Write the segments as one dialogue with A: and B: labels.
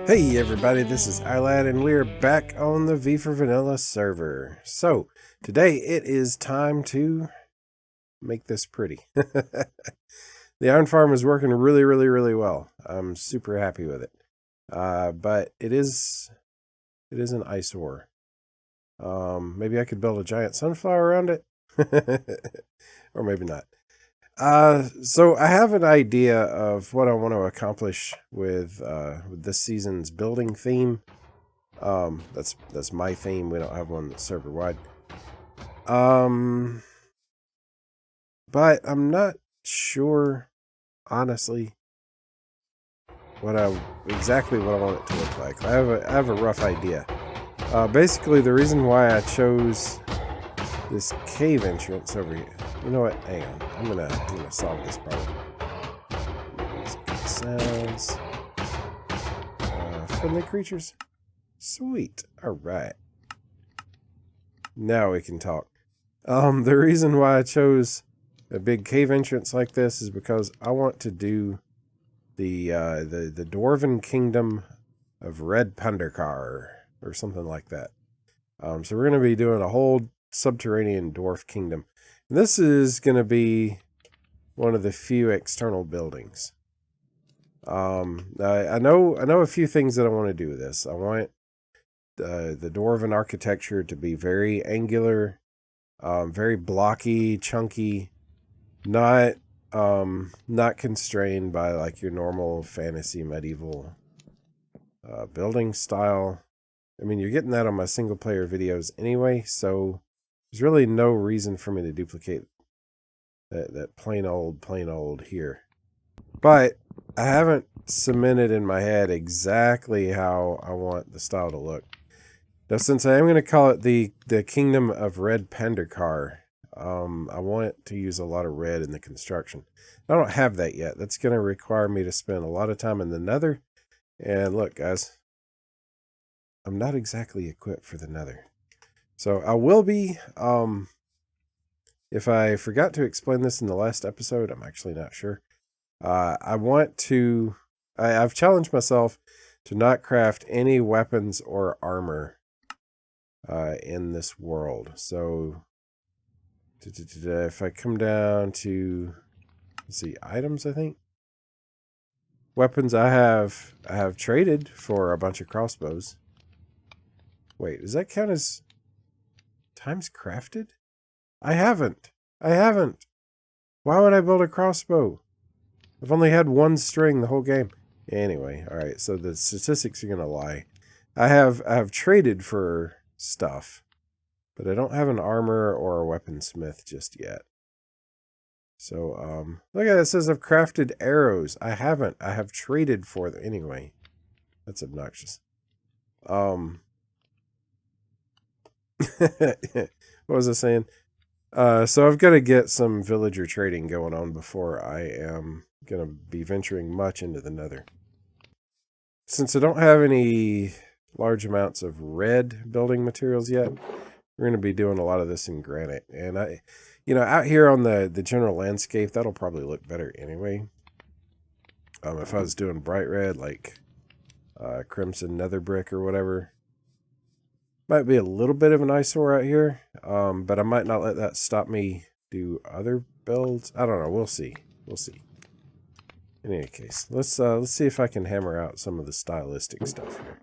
A: Hey everybody, this is iLad and we're back on the V for Vanilla server. So, today it is time to make this pretty. The iron farm is working really well. I'm super happy with it. But it is an eyesore. Maybe I could build a giant sunflower around it. Or maybe not. So I have an idea of what I want to accomplish with this season's building theme. That's my theme. We don't have one that's server wide. But I'm not sure, honestly, exactly what I want it to look like. I have a rough idea. Basically, the reason why I chose this cave entrance over here. You know what? Hang on. I'm gonna solve this problem. Sounds. Friendly creatures. Sweet. Alright. Now we can talk. The reason why I chose a big cave entrance like this is because I want to do the Dwarven kingdom of Red PANDARKAR or something like that. So we're going to be doing a whole subterranean dwarf kingdom. And this is going to be one of the few external buildings. I know a few things that I want to do with this. I want the Dwarven architecture to be very angular, very blocky, chunky, not constrained by like your normal fantasy medieval building style. I mean, you're getting that on my single player videos anyway, so there's really no reason for me to duplicate that plain old here. But I haven't cemented in my head exactly how I want the style to look. Now, since I am going to call it the Kingdom of Red PANDARKAR, I want to use a lot of red in the construction. I don't have that yet. That's going to require me to spend a lot of time in the nether. And look, guys, I'm not exactly equipped for the nether. So I will be, if I forgot to explain this in the last episode, I'm actually not sure. I've challenged myself to not craft any weapons or armor in this world. So if I come down to, let's see, items, I think. Weapons I have traded for a bunch of crossbows. Wait, does that count as times crafted? I haven't. Why would I build a crossbow? I've only had one string the whole game. Anyway, alright, so the statistics are gonna lie. I have traded for stuff, but I don't have an armor or a weaponsmith just yet. So, look at it, it says I've crafted arrows. I haven't. I have traded for them anyway. That's obnoxious. What was I saying? So I've got to get some villager trading going on before I am going to be venturing much into the nether. Since I don't have any large amounts of red building materials yet, we're going to be doing a lot of this in granite. And out here on the general landscape, that'll probably look better anyway. If I was doing bright red, like crimson nether brick or whatever, might be a little bit of an eyesore out here, but I might not let that stop me do other builds. I don't know. We'll see. In any case, let's see if I can hammer out some of the stylistic stuff here.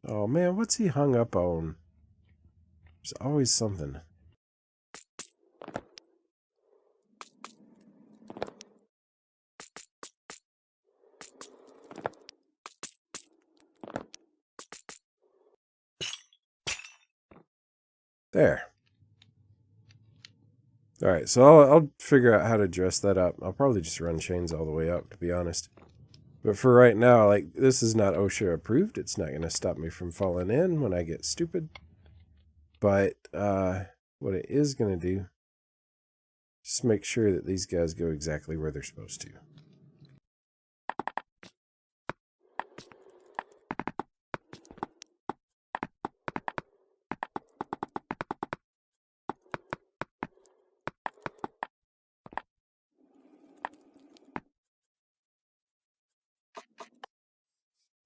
A: Oh man, what's he hung up on? There's always something. There. Alright, so I'll figure out how to dress that up. I'll probably just run chains all the way up, to be honest. But for right now, like, this is not OSHA approved. It's not going to stop me from falling in when I get stupid. But what it is going to do, just make sure that these guys go exactly where they're supposed to.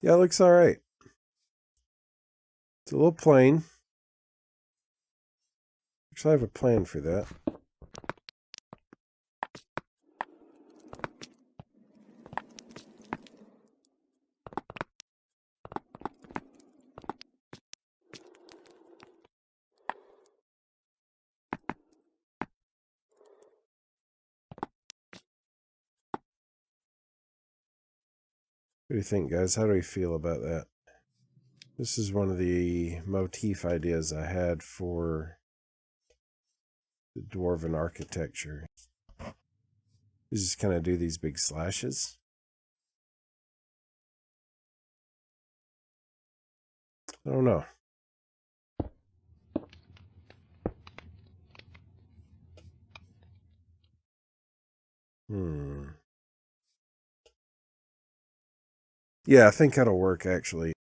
A: Yeah, it looks all right. It's a little plain. Actually, I have a plan for that. What do you think, guys? How do we feel about that? This is one of the motif ideas I had for the Dwarven architecture. You just kind of do these big slashes. I don't know. Yeah, I think that'll work, actually.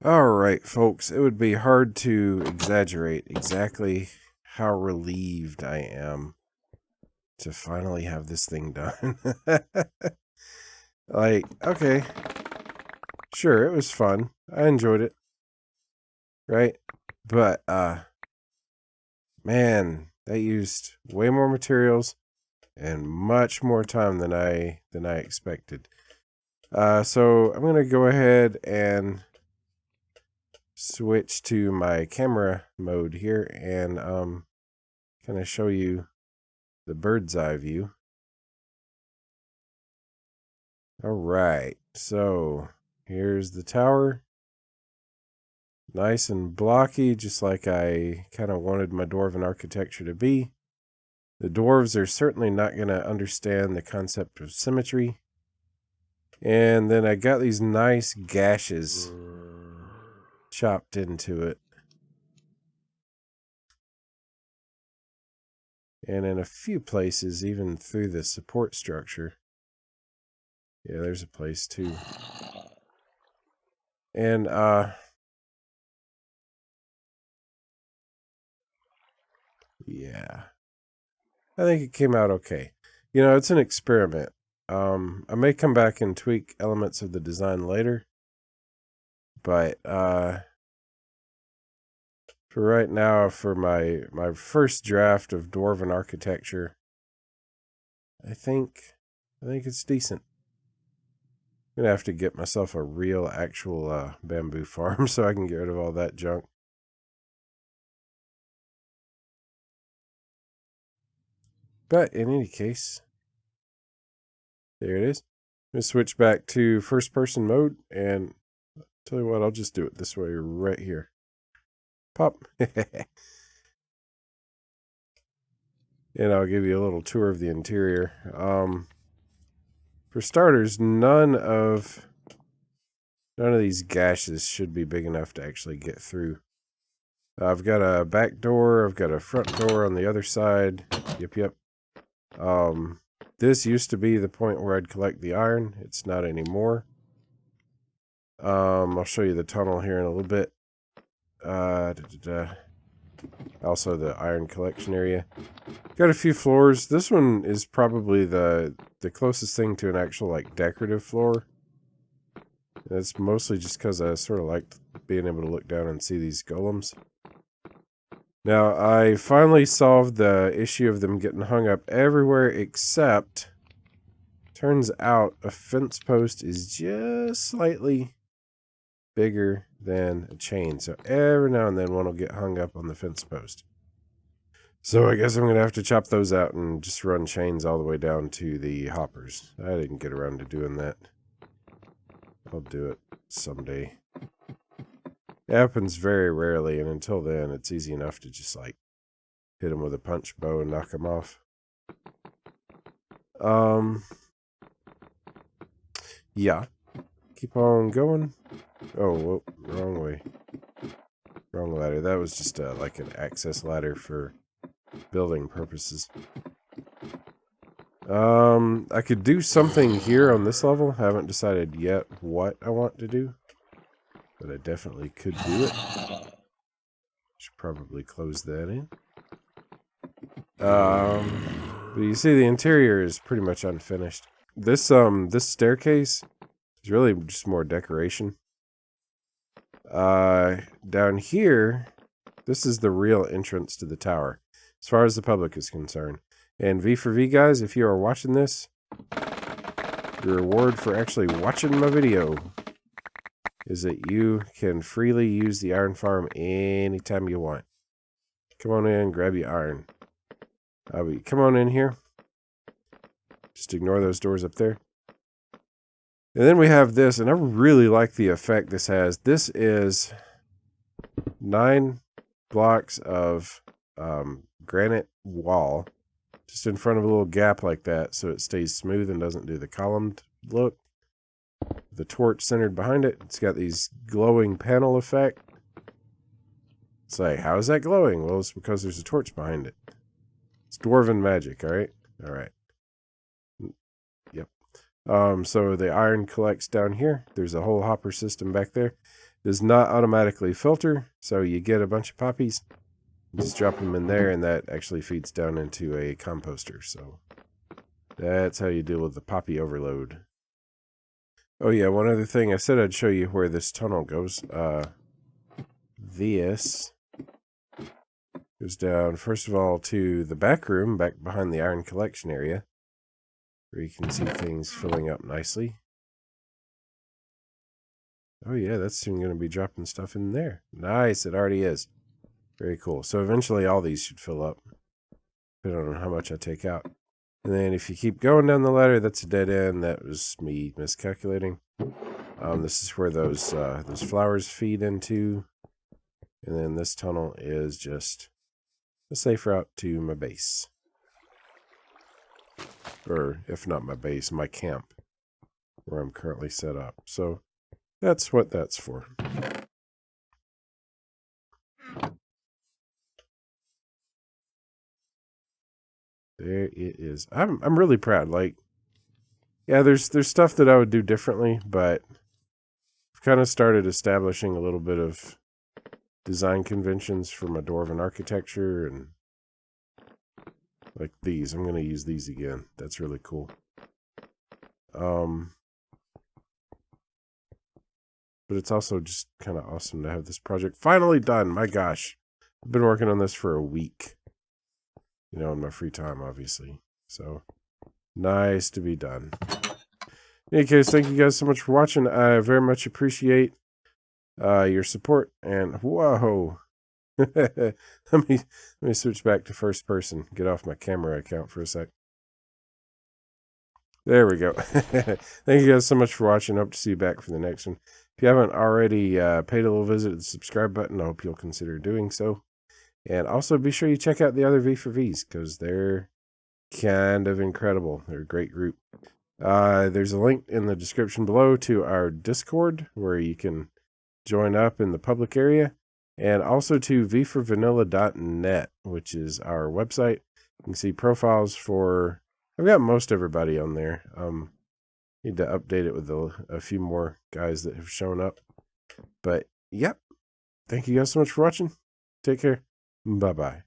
A: Alright, folks. It would be hard to exaggerate exactly how relieved I am to finally have this thing done. Like, okay. Sure, it was fun. I enjoyed it. Right? But, man, that used way more materials and much more time than I expected. So I'm going to go ahead and switch to my camera mode here and kind of show you the bird's eye view. All right, so here's the tower. Nice and blocky, just like I kind of wanted my Dwarven architecture to be. The dwarves are certainly not going to understand the concept of symmetry. And then I got these nice gashes chopped into it. And in a few places, even through the support structure. Yeah, there's a place too. And, yeah. I think it came out okay. You know, it's an experiment. I may come back and tweak elements of the design later. But, for right now, for my first draft of Dwarven architecture, I think it's decent. I'm going to have to get myself a real, actual bamboo farm so I can get rid of all that junk. But in any case, there it is. I'm going to switch back to first-person mode, and tell you what, I'll just do it this way right here. Pop. And I'll give you a little tour of the interior. For starters, none of these gashes should be big enough to actually get through. I've got a back door. I've got a front door on the other side. Yep. This used to be the point where I'd collect the iron. It's not anymore. I'll show you the tunnel here in a little bit. Also the iron collection area. Got a few floors. This one is probably the closest thing to an actual like decorative floor. That's mostly just because I sort of liked being able to look down and see these golems. Now, I finally solved the issue of them getting hung up everywhere except, turns out a fence post is just slightly bigger than a chain. So every now and then one will get hung up on the fence post. So I guess I'm going to have to chop those out and just run chains all the way down to the hoppers. I didn't get around to doing that. I'll do it someday. It happens very rarely, and until then, it's easy enough to just, like, hit them with a punch bow and knock them off. Yeah. Keep on going. Oh, whoa, wrong way. Wrong ladder. That was just like an access ladder for building purposes. I could do something here on this level. Haven't decided yet what I want to do, but I definitely could do it. Should probably close that in. But you see the interior is pretty much unfinished. This staircase is really just more decoration. Down here, this is the real entrance to the tower, as far as the public is concerned. And V4V guys, if you are watching this, your reward for actually watching my video is that you can freely use the iron farm anytime you want. Come on in, grab your iron. Come on in here. Just ignore those doors up there. And then we have this, and I really like the effect this has. This is 9 blocks of granite wall, just in front of a little gap like that, so it stays smooth and doesn't do the columned look. The torch centered behind it. It's got these glowing panel effect. It's like, how is that glowing? Well, it's because there's a torch behind it. It's Dwarven magic, alright? Alright. Yep. So the iron collects down here. There's a whole hopper system back there. It does not automatically filter, so you get a bunch of poppies. Just drop them in there, and that actually feeds down into a composter. So that's how you deal with the poppy overload. Oh yeah, one other thing. I said I'd show you where this tunnel goes. This goes down, first of all, to the back room, back behind the iron collection area, where you can see things filling up nicely. Oh yeah, that's soon going to be dropping stuff in there. Nice, it already is. Very cool. So eventually all these should fill up, depending on how much I take out. And then if you keep going down the ladder, that's a dead end. That was me miscalculating. This is where those flowers feed into. And then this tunnel is just a safe route to my base. Or, if not my base, my camp, where I'm currently set up. So, that's what that's for. There it is. I'm really proud. Like, yeah, there's stuff that I would do differently, but I've kind of started establishing a little bit of design conventions for my Dwarven architecture, and like these. I'm going to use these again. That's really cool. But it's also just kind of awesome to have this project finally done. My gosh. I've been working on this for a week. You know, in my free time, obviously. So, nice to be done. In any case, thank you guys so much for watching. I very much appreciate your support. And, whoa. let me switch back to first person. Get off my camera account for a sec. There we go. Thank you guys so much for watching. Hope to see you back for the next one. If you haven't already paid a little visit to the subscribe button, I hope you'll consider doing so. And also be sure you check out the other V4Vs, because they're kind of incredible. They're a great group. There's a link in the description below to our Discord, where you can join up in the public area. And also to v4vanilla.net, which is our website. You can see profiles for... I've got most everybody on there. Need to update it with a few more guys that have shown up. But, yep. Thank you guys so much for watching. Take care. Bye-bye.